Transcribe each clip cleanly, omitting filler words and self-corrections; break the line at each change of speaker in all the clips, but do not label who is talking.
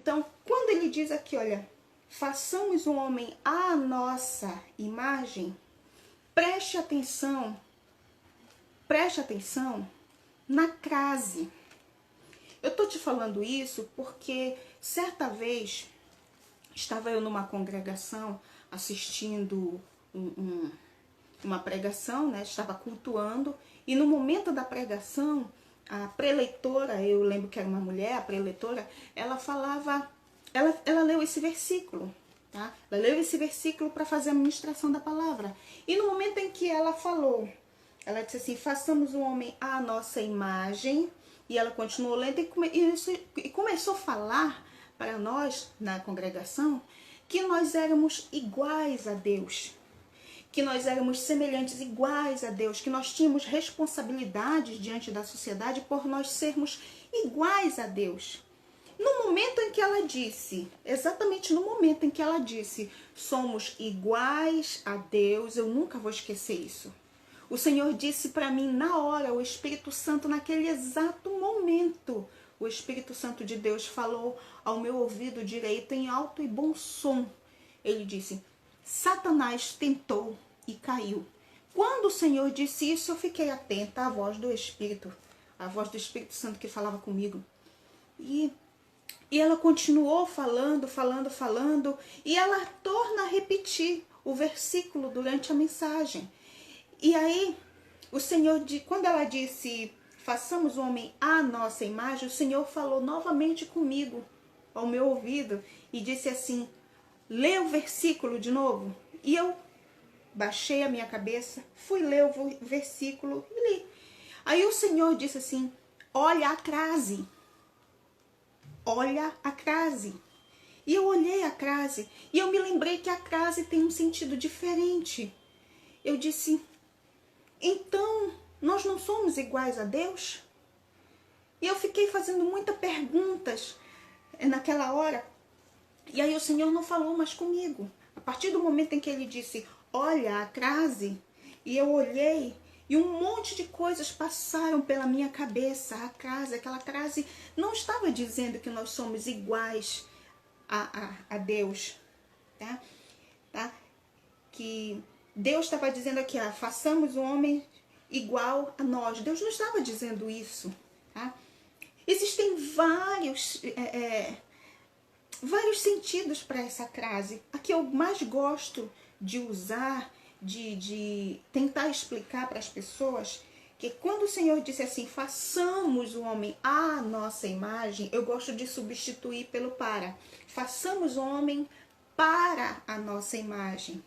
Então, quando ele diz aqui, olha, façamos o homem à nossa imagem, preste atenção na crase. Eu tô te falando isso porque certa vez estava eu numa congregação assistindo uma pregação, né? Estava cultuando, e no momento da pregação, a preleitora, eu lembro que era uma mulher, a preleitora, ela falava, ela leu esse versículo, tá? Ela leu esse versículo para fazer a ministração da palavra. E no momento em que ela falou, ela disse assim, façamos o homem à nossa imagem, e ela continuou lendo e começou a falar para nós, na congregação, que nós éramos iguais a Deus, que nós éramos semelhantes, iguais a Deus, que nós tínhamos responsabilidades diante da sociedade por nós sermos iguais a Deus. No momento em que ela disse, exatamente no momento em que ela disse, somos iguais a Deus, eu nunca vou esquecer isso. O Senhor disse para mim na hora, o Espírito Santo, naquele exato momento, o Espírito Santo de Deus falou ao meu ouvido direito em alto e bom som. Ele disse, Satanás tentou e caiu. Quando o Senhor disse isso, eu fiquei atenta à voz do Espírito, a voz do Espírito Santo que falava comigo. E ela continuou falando, e ela torna a repetir o versículo durante a mensagem. E aí, o Senhor, quando ela disse, façamos o homem à nossa imagem, o Senhor falou novamente comigo, ao meu ouvido, e disse assim, lê o versículo de novo. E eu baixei a minha cabeça, fui ler o versículo e li. Aí o Senhor disse assim, olha a crase. Olha a crase. E eu olhei a crase e eu me lembrei que a crase tem um sentido diferente. Eu disse, então nós não somos iguais a Deus? E eu fiquei fazendo muitas perguntas naquela hora. E aí o Senhor não falou mais comigo. A partir do momento em que ele disse, olha a crase, e eu olhei, e um monte de coisas passaram pela minha cabeça. A crase, aquela crase não estava dizendo que nós somos iguais a Deus, tá? Que Deus estava dizendo aqui, façamos o homem igual a nós. Deus não estava dizendo isso, tá? Existem vários sentidos para essa crase. A que eu mais gosto de usar, de tentar explicar para as pessoas, que quando o Senhor disse assim, façamos o homem à nossa imagem, eu gosto de substituir pelo para. Façamos o homem para a nossa imagem.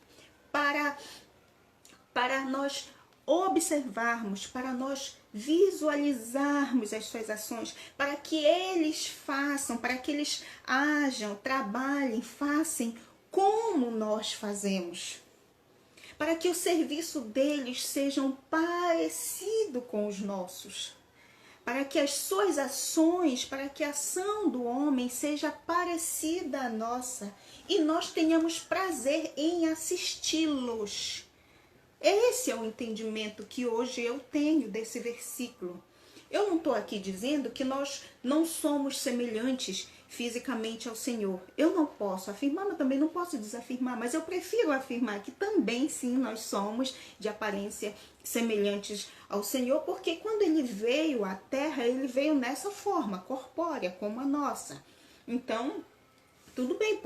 Para nós observarmos, para nós visualizarmos as suas ações, para que eles façam, para que eles ajam, trabalhem, façam como nós fazemos. Para que o serviço deles sejam parecido com os nossos. Para que as suas ações, para que a ação do homem seja parecida à nossa. E nós tenhamos prazer em assisti-los. Esse é o entendimento que hoje eu tenho desse versículo. Eu não estou aqui dizendo que nós não somos semelhantes fisicamente ao Senhor. Eu não posso afirmar, mas também não posso desafirmar. Mas eu prefiro afirmar que também, sim, nós somos de aparência semelhantes ao Senhor. Porque quando Ele veio à Terra, Ele veio nessa forma, corpórea, como a nossa. Então, tudo bem,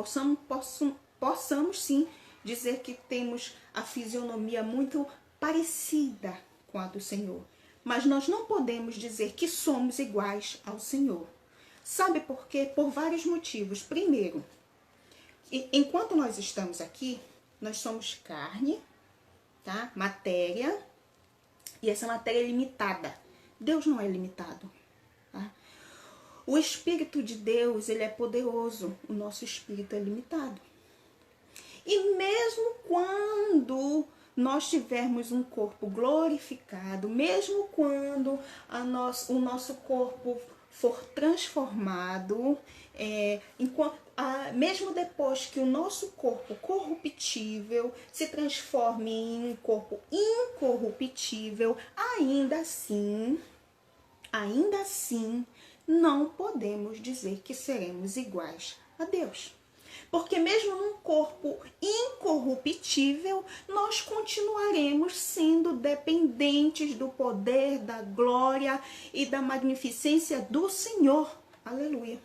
possamos sim dizer que temos a fisionomia muito parecida com a do Senhor. Mas nós não podemos dizer que somos iguais ao Senhor. Sabe por quê? Por vários motivos. Primeiro, enquanto nós estamos aqui, nós somos carne, tá? Matéria, e essa matéria é limitada. Deus não é limitado, tá? O Espírito de Deus, ele é poderoso. O nosso espírito é limitado. E mesmo quando nós tivermos um corpo glorificado, mesmo quando o nosso corpo for transformado, mesmo depois que o nosso corpo corruptível se transforme em um corpo incorruptível, ainda assim, não podemos dizer que seremos iguais a Deus. Porque mesmo num corpo incorruptível, nós continuaremos sendo dependentes do poder, da glória e da magnificência do Senhor. Aleluia.